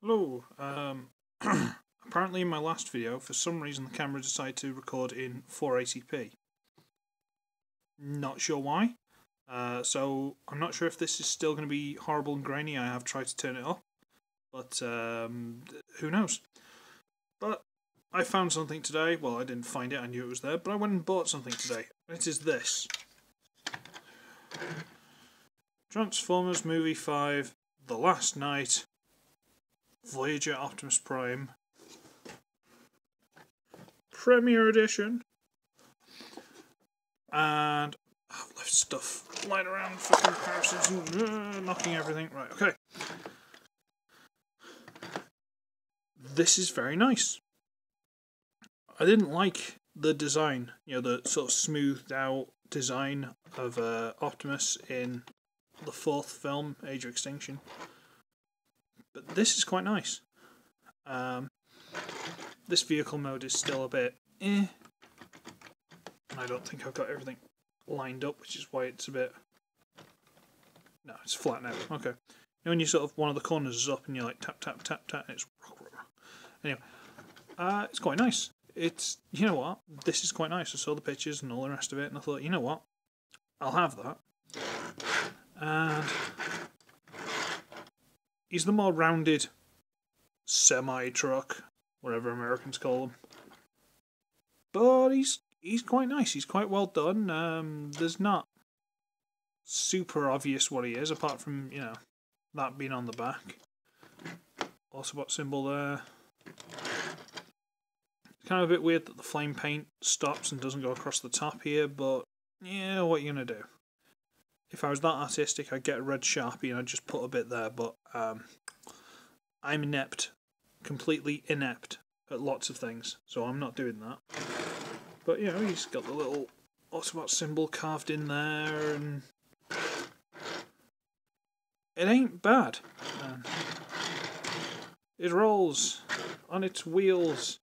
Hello. Apparently in my last video, for some reason the camera decided to record in 480p. Not sure why. So I'm not sure if this is still going to be horrible and grainy. I have tried to turn it up, but who knows. But I found something today. Well, I didn't find it, I knew it was there, but I went and bought something today. It is this. Transformers Movie 5, The Last Night, Voyager Optimus Prime, Premiere Edition, and I've left stuff lying around for comparisons and knocking everything. Right, okay. This is very nice. I didn't like the design, the sort of smoothed out design of Optimus in the fourth film, Age of Extinction. But this is quite nice. This vehicle mode is still a bit eh. I don't think I've got everything lined up, which is why it's a bit... No, it's flat now. Okay. When you sort of, one of the corners is up and you're like tap, tap, tap, tap, and it's... Anyway, it's quite nice. It's, you know what, this is quite nice. I saw the pictures and all the rest of it, and I thought, you know what, I'll have that. And he's the more rounded semi-truck, whatever Americans call them. But he's quite nice. He's quite well done. There's not super obvious what he is, apart from, that being on the back. Autobot symbol there. It's kind of a bit weird that the flame paint stops and doesn't go across the top here, but yeah, what are you going to do? If I was that artistic, I'd get a red Sharpie and I'd just put a bit there, but I'm inept. Completely inept at lots of things, so I'm not doing that. But, he's got the little Autobot symbol carved in there, and it ain't bad. It rolls on its wheels.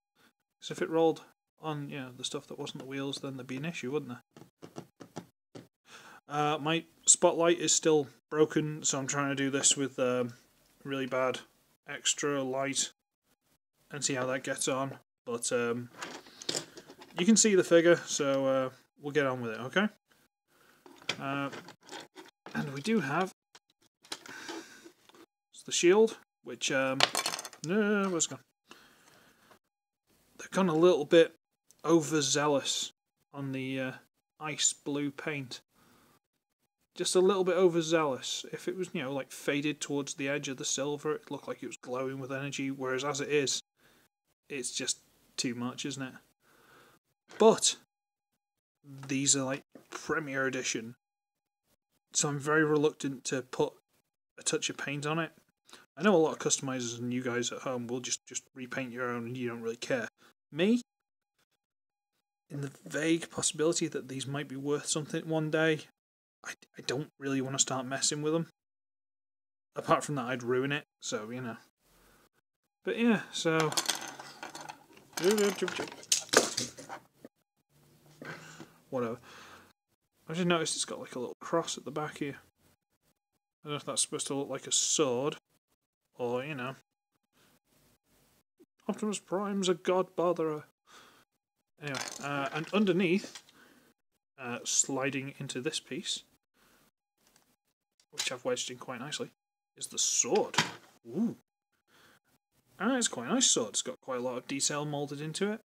Because if it rolled on, the stuff that wasn't the wheels, then there'd be an issue, wouldn't there? My spotlight is still broken, so I'm trying to do this with really bad extra light and see how that gets on. But you can see the figure, so we'll get on with it, okay? And we do have the shield, which no, where's it gone? They've gone a little bit overzealous on the ice blue paint. Just a little bit overzealous. If it was, like faded towards the edge of the silver, it looked like it was glowing with energy, whereas as it is, it's just too much, isn't it? But these are like Premiere Edition, so I'm very reluctant to put a touch of paint on it. I know a lot of customizers and you guys at home will just repaint your own and you don't really care. Me, in the vague possibility that these might be worth something one day, I don't really want to start messing with them. Apart from that, I'd ruin it, so, But yeah, so... Whatever. I just noticed it's got like a little cross at the back here. I don't know if that's supposed to look like a sword, or, Optimus Prime's a god botherer. Anyway, and underneath, sliding into this piece, which I've wedged in quite nicely, is the sword. Ooh. And it's quite a nice sword. It's got quite a lot of detail moulded into it.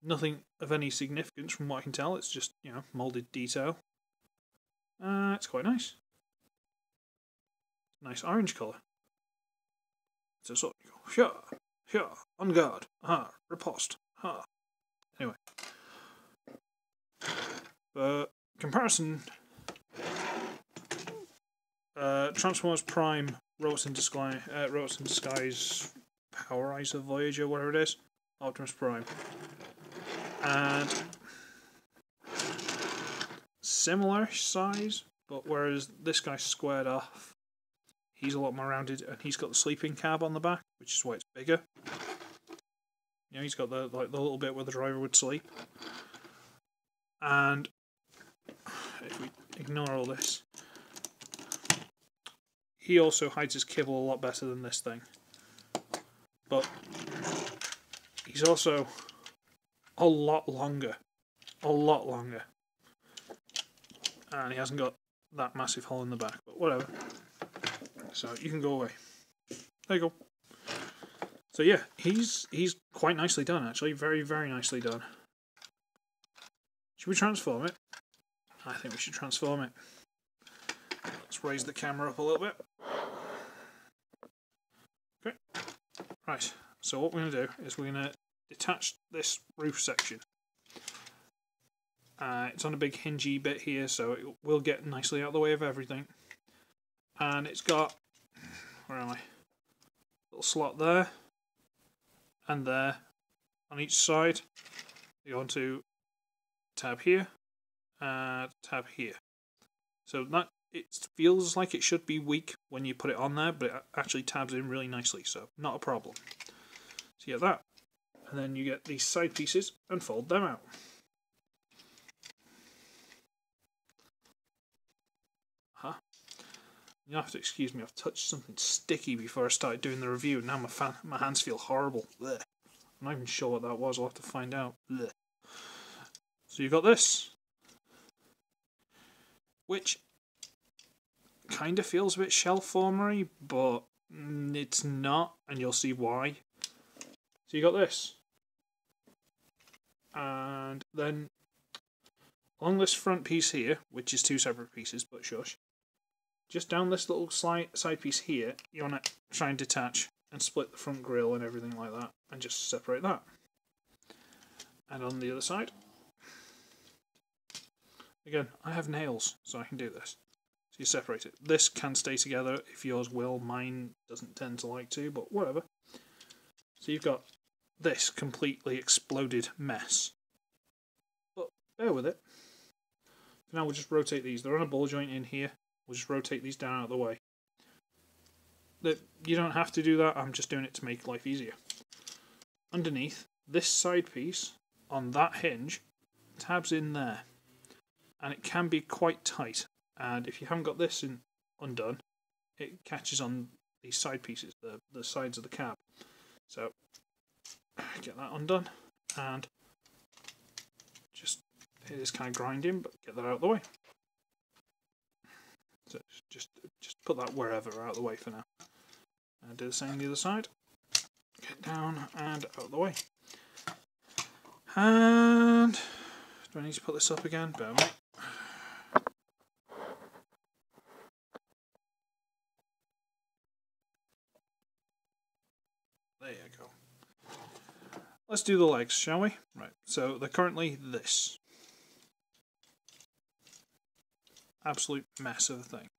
Nothing of any significance from what I can tell. It's just, moulded detail. It's quite nice. Nice orange colour. It's a sword. Here, on guard. Riposte. Anyway. Comparison. Transformers Prime, Robots in Disguise, Powerizer, Voyager, whatever it is. Optimus Prime. And similar size, but whereas this guy's squared off, he's a lot more rounded, and he's got the sleeping cab on the back, which is why it's bigger. He's got the little bit where the driver would sleep. And if we ignore all this, he also hides his kibble a lot better than this thing. But he's also a lot longer. A lot longer. And he hasn't got that massive hole in the back, but whatever. So you can go away. There you go. So yeah, he's quite nicely done actually. Very, very nicely done. Should we transform it? I think we should transform it. Let's raise the camera up a little bit. Okay. Right. So what we're going to do is we're going to detach this roof section. It's on a big hingy bit here, so it will get nicely out of the way of everything. And it's got, where am I? Little slot there and there on each side. You go on to tab here and tab here. So that it feels like it should be weak when you put it on there, but it actually tabs in really nicely, so not a problem. So you get that, and then you get these side pieces and fold them out. You have to excuse me, I've touched something sticky before I started doing the review, and now my hands feel horrible. Blech. I'm not even sure what that was, I'll have to find out. Blech. So you've got this, which kind of feels a bit shell-formery, but it's not, and you'll see why. So you got this. And then along this front piece here, which is two separate pieces, but shush, just down this little side piece here, you want to try and detach and split the front grille and everything like that, and just separate that. And on the other side, again, I have nails, so I can do this. So you separate it. This can stay together if yours will. Mine doesn't tend to like to, but whatever. So you've got this completely exploded mess. But bear with it. For now we'll just rotate these. They're on a ball joint in here. We'll just rotate these down out of the way. You don't have to do that, I'm just doing it to make life easier. Underneath, this side piece, on that hinge, tabs in there. And it can be quite tight. And if you haven't got this undone, it catches on these side pieces, the sides of the cab. So, get that undone, and just, it is kind of grinding, but get that out of the way. So just put that wherever out of the way for now. And do the same on the other side. Get down and out of the way. And do I need to put this up again? Bear with me. There you go. Let's do the legs, shall we? Right, so they're currently this. Absolute mess of a thing.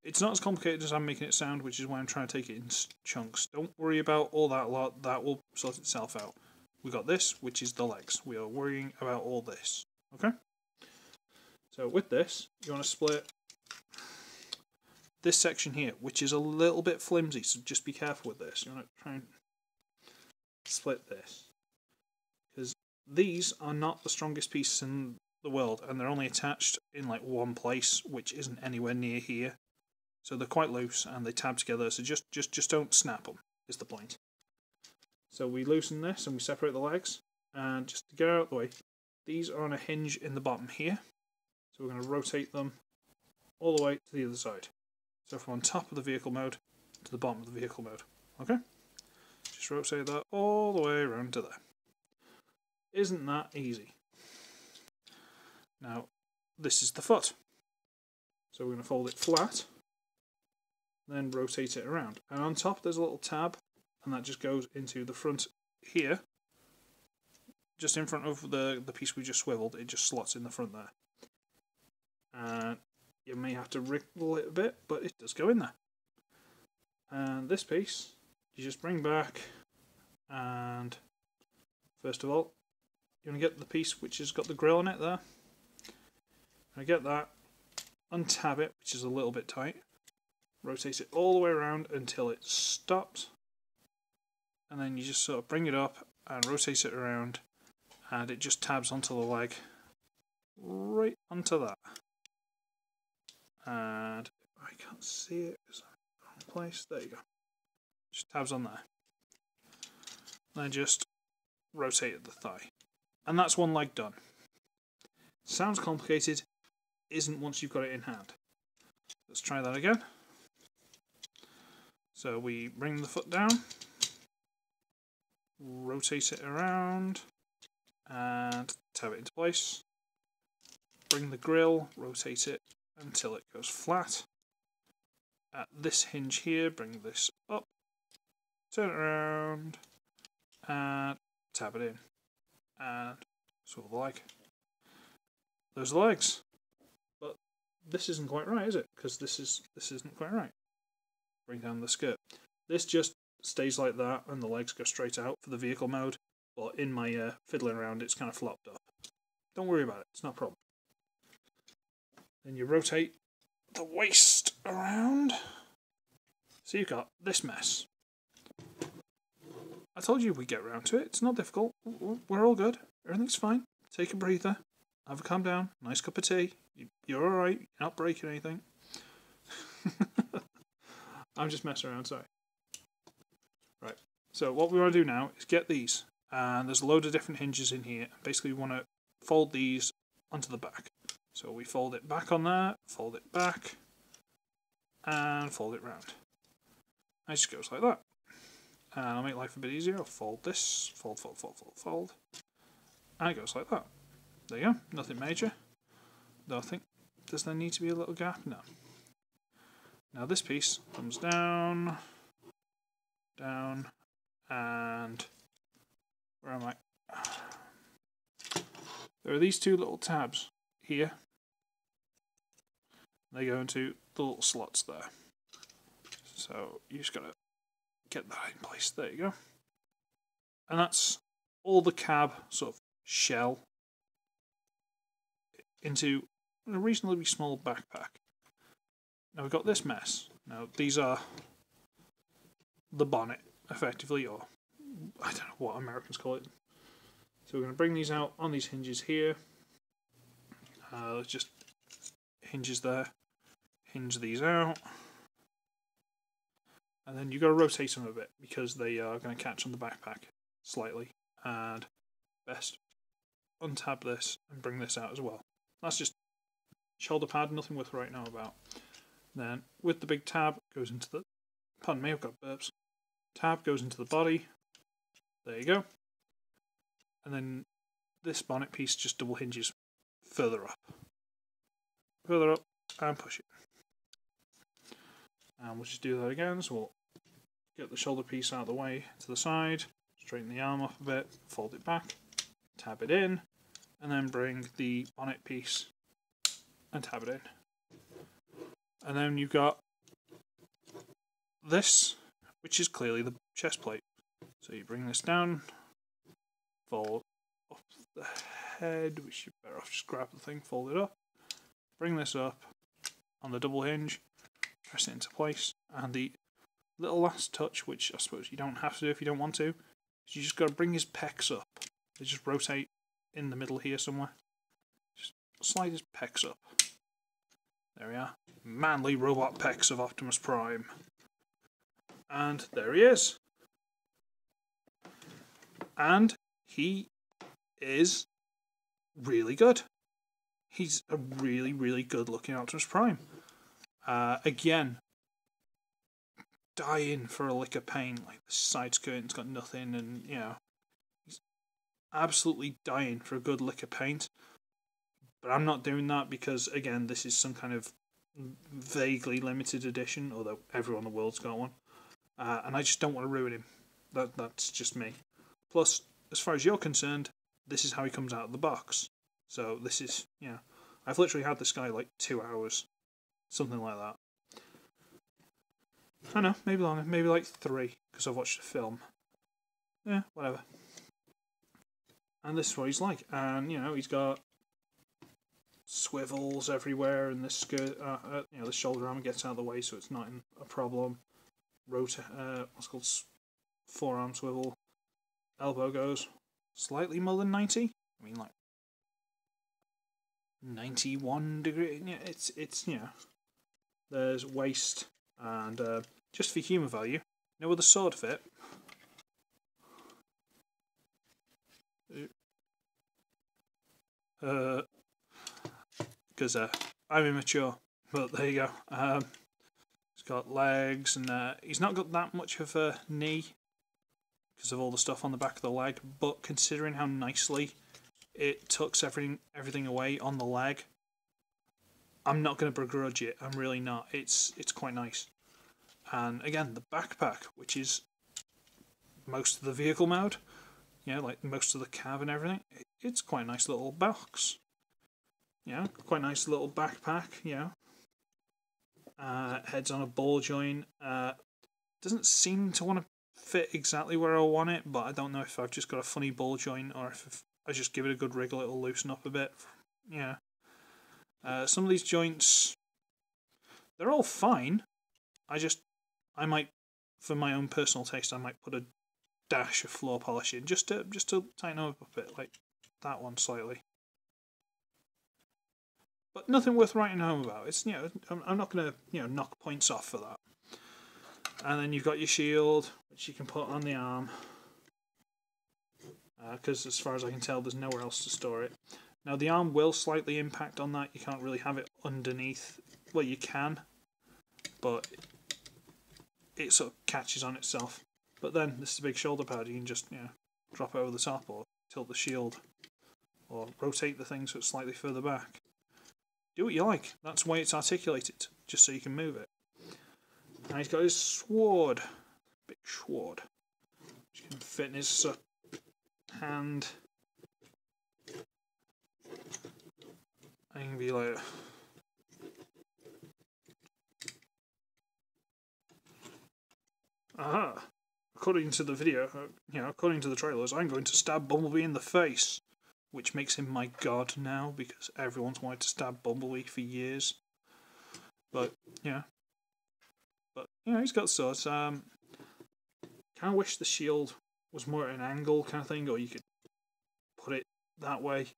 It's not as complicated as I'm making it sound, which is why I'm trying to take it in chunks. Don't worry about all that lot, that will sort itself out. We got this, which is the legs. We are worrying about all this. Okay? So with this, you want to split this section here, which is a little bit flimsy, so just be careful with this. You want to try and split this. Because these are not the strongest pieces in the world, and they're only attached in like one place, which isn't anywhere near here. So they're quite loose and they tab together, so just don't snap them, is the point. So we loosen this and we separate the legs, and just to get out of the way, these are on a hinge in the bottom here. So we're going to rotate them all the way to the other side. So from on top of the vehicle mode to the bottom of the vehicle mode. Okay? Just rotate that all the way around to there. Isn't that easy? Now, this is the foot. So we're going to fold it flat, then rotate it around. And on top there's a little tab, and that just goes into the front here. Just in front of the piece we just swiveled, it just slots in the front there. And you may have to wriggle it a bit, but it does go in there. And this piece, you just bring back, and first of all, you want to get the piece which has got the grill on it there. I get that, untab it, which is a little bit tight, rotate it all the way around until it stops, and then you just sort of bring it up and rotate it around, and it just tabs onto the leg, right onto that. And I can't see it because I'm place. There you go. Just tabs on there. Then just rotate at the thigh. And that's one leg done. Sounds complicated, isn't once you've got it in hand. Let's try that again. So we bring the foot down, rotate it around, and tab it into place. Bring the grill, rotate it until it goes flat. At this hinge here, bring this up, turn it around, and tab it in. And swivel the leg. Those are the legs. But this isn't quite right, is it? Because this isn't quite right. Bring down the skirt. This just stays like that and the legs go straight out for the vehicle mode. But in my fiddling around, it's kind of flopped up. Don't worry about it, it's not a problem. Then you rotate the waist around. So you've got this mess. I told you we'd get around to it. It's not difficult. We're all good. Everything's fine. Take a breather. Have a calm down. Nice cup of tea. You're alright. You're not breaking anything. I'm just messing around, sorry. Right. So what we want to do now is get these. And there's a load of different hinges in here. Basically we want to fold these onto the back. So we fold it back on there. Fold it back. And fold it round. It just goes like that. And I'll make life a bit easier. I'll fold this, fold, fold, fold, fold, fold. And it goes like that. There you go. Nothing major. Though I think, does there need to be a little gap? No. Now this piece comes down, down, and where am I? There are these two little tabs here. They go into the little slots there. So you just gotta get that in place. There you go. And that's all the cab sort of shell into a reasonably small backpack. Now we've got this mess. Now these are the bonnet, effectively, or I don't know what Americans call it. So we're going to bring these out on these hinges here. Let's just hinges there. Hinge these out. And then you've got to rotate them a bit because they are going to catch on the backpack slightly. And best untab this and bring this out as well. That's just shoulder pad, nothing worth writing home about. Then with the big tab goes into the, pardon me, I've got burps. Tab goes into the body. There you go. And then this bonnet piece just double hinges further up. Further up and push it. And we'll just do that again. So we'll get the shoulder piece out of the way to the side, straighten the arm off a bit, fold it back, tab it in, and then bring the bonnet piece and tab it in. And then you've got this, which is clearly the chest plate. So you bring this down, fold up the head, which you're better off just grab the thing, fold it up, bring this up on the double hinge, press it into place, and the little last touch, which I suppose you don't have to do if you don't want to, is you just got to bring his pecs up. They just rotate in the middle here somewhere. Just slide his pecs up. There we are. Manly robot pecs of Optimus Prime. And there he is. And he is really good. He's a really, really good looking Optimus Prime. Again, dying for a lick of paint. Like the side skirting's got nothing, and you know, he's absolutely dying for a good lick of paint. But I'm not doing that because, again, this is some kind of vaguely limited edition, although everyone in the world's got one. And I just don't want to ruin him. That's just me. Plus, as far as you're concerned, this is how he comes out of the box. So this is, you know, I've literally had this guy like 2 hours. Something like that. I know, maybe longer, maybe like 3, because I've watched the film. Yeah, whatever. And this is what he's like. And, you know, he's got swivels everywhere, and this skirt, you know, the shoulder arm gets out of the way, so it's not a problem. What's called forearm swivel. Elbow goes slightly more than 90. I mean, like 91 degree. Yeah, it's you know. There's waist and just for humour value, you know where the sword fit? Because I'm immature, but there you go. He's got legs, and he's not got that much of a knee because of all the stuff on the back of the leg, but considering how nicely it tucks everything away on the leg, I'm not going to begrudge it. I'm really not. It's quite nice. And again, the backpack, which is most of the vehicle mode, like most of the cab and everything, it's quite a nice little box. Quite nice little backpack. Head's on a ball joint. Doesn't seem to want to fit exactly where I want it, but I don't know if I've just got a funny ball joint or if I just give it a good wriggle, it'll loosen up a bit. Some of these joints, they're all fine. I might, for my own personal taste, I might put a dash of floor polish in just to tighten up a bit, like that one slightly. But nothing worth writing home about. It's I'm not going to knock points off for that. And then you've got your shield, which you can put on the arm, because as far as I can tell, there's nowhere else to store it. Now the arm will slightly impact on that. You can't really have it underneath. Well, you can, but it sort of catches on itself. But then this is a big shoulder pad. You can just drop it over the top, or tilt the shield, or rotate the thing so it's slightly further back. Do what you like. That's why it's articulated, just so you can move it. And he's got his sword, big sword, which can fit in his hand. And he can be like, aha! According to the video, according to the trailers, I'm going to stab Bumblebee in the face, which makes him my god now because everyone's wanted to stab Bumblebee for years. But he's got swords. Kind of wish the shield was more at an angle kind of thing, or you could put it that way.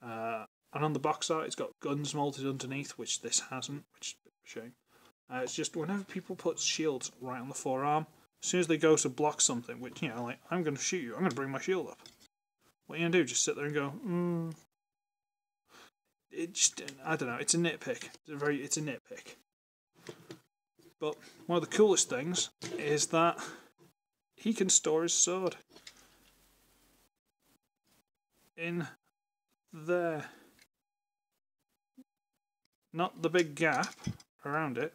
And on the box art, it's got guns molded underneath, which this hasn't, which is a bit of a shame. It's just whenever people put shields right on the forearm, as soon as they go to block something, which like I'm going to shoot you, I'm going to bring my shield up. What are you going to do? Just sit there and go, It just, I don't know, it's a nitpick. It's a nitpick. But one of the coolest things is that he can store his sword in there. Not the big gap around it,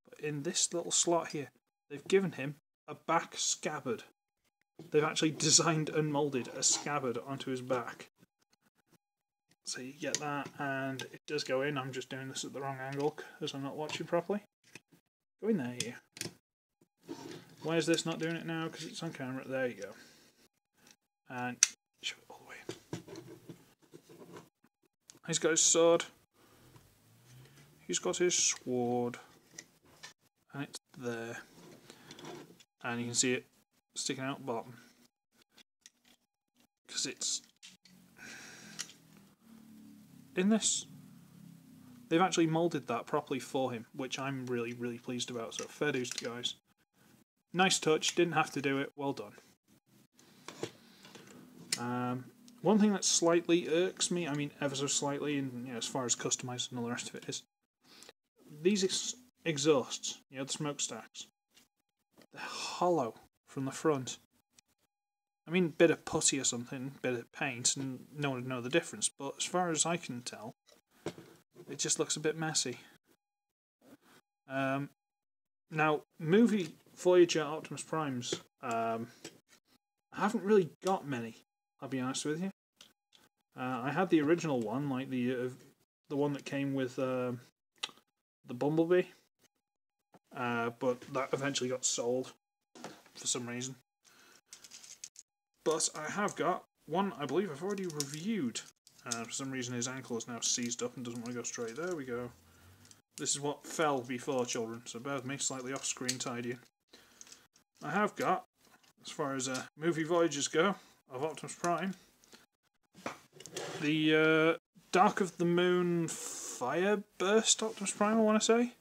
but in this little slot here. They've given him a back scabbard. They've actually designed and moulded a scabbard onto his back. So you get that, and it does go in. I'm just doing this at the wrong angle because I'm not watching properly. Go in there, you. Why is this not doing it now? Because it's on camera. There you go. And show it all the way. He's got his sword. He's got his sword. And it's there. And you can see it sticking out bottom. Because it's in this. They've actually moulded that properly for him, which I'm really, really pleased about. So fair dues to guys. Nice touch, didn't have to do it, well done. One thing that slightly irks me, I mean ever so slightly, and as far as customised and all the rest of it is, these exhausts, the smokestacks, they're hollow from the front. I mean, bit of putty or something, bit of paint, and no one would know the difference, but as far as I can tell, it just looks a bit messy. Now, movie Voyager Optimus Primes, I haven't really got many, I'll be honest with you. I had the original one, like the one that came with the Bumblebee, but that eventually got sold for some reason. But I have got one I believe I've already reviewed. For some reason his ankle is now seized up and doesn't want to go straight. There we go. This is what fell before, children, so bear with me, slightly off-screen tidying. I have got, as far as movie Voyagers go, of Optimus Prime, the Dark of the Moon Fireburst Optimus Prime, I want to say.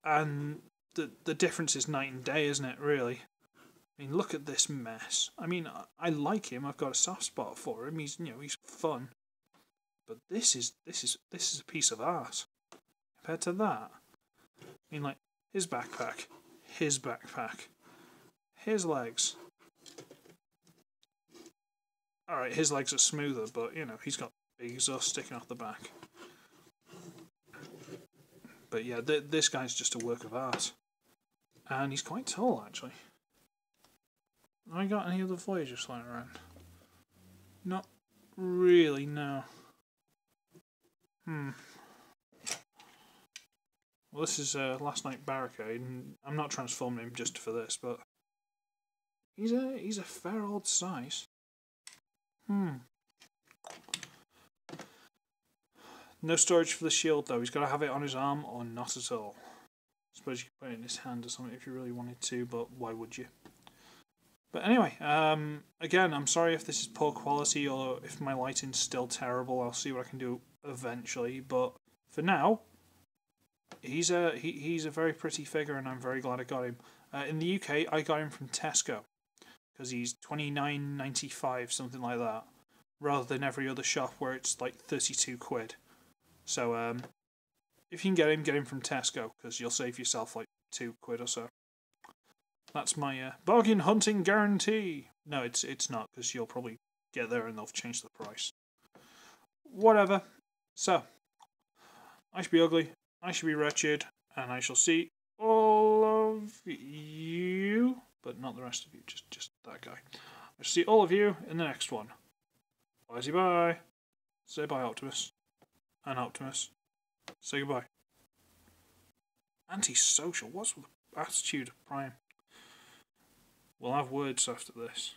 And the difference is night and day, isn't it? Really. I mean, look at this mess. I mean, I like him. I've got a soft spot for him. He's he's fun. But this is a piece of art compared to that. I mean, like his backpack, his legs. All right, his legs are smoother, but he's got big exhaust sticking off the back. But yeah, this guy's just a work of art, and he's quite tall actually. Have I got any other Voyagers flying around? Not really, no. Well, this is Last Night Barricade, and I'm not transforming him just for this, but he's a fair old size. No storage for the shield though. He's got to have it on his arm or not at all. I suppose you could put it in his hand or something if you really wanted to, but why would you? But anyway, again, I'm sorry if this is poor quality or if my lighting's still terrible. I'll see what I can do eventually. But for now, he's a very pretty figure, and I'm very glad I got him. In the UK, I got him from Tesco because he's £29.95, something like that, rather than every other shop where it's like 32 quid. So if you can get him from Tesco, because you'll save yourself like 2 quid or so. That's my bargain hunting guarantee. No, it's not, because you'll probably get there and they'll change the price. Whatever. So, I should be ugly, I should be wretched, and I shall see all of you, but not the rest of you, just that guy. I shall see all of you in the next one. Bye-bye. Say bye, Optimus. And Optimus. Say goodbye. Antisocial. What's with the attitude of Prime? We'll have words after this.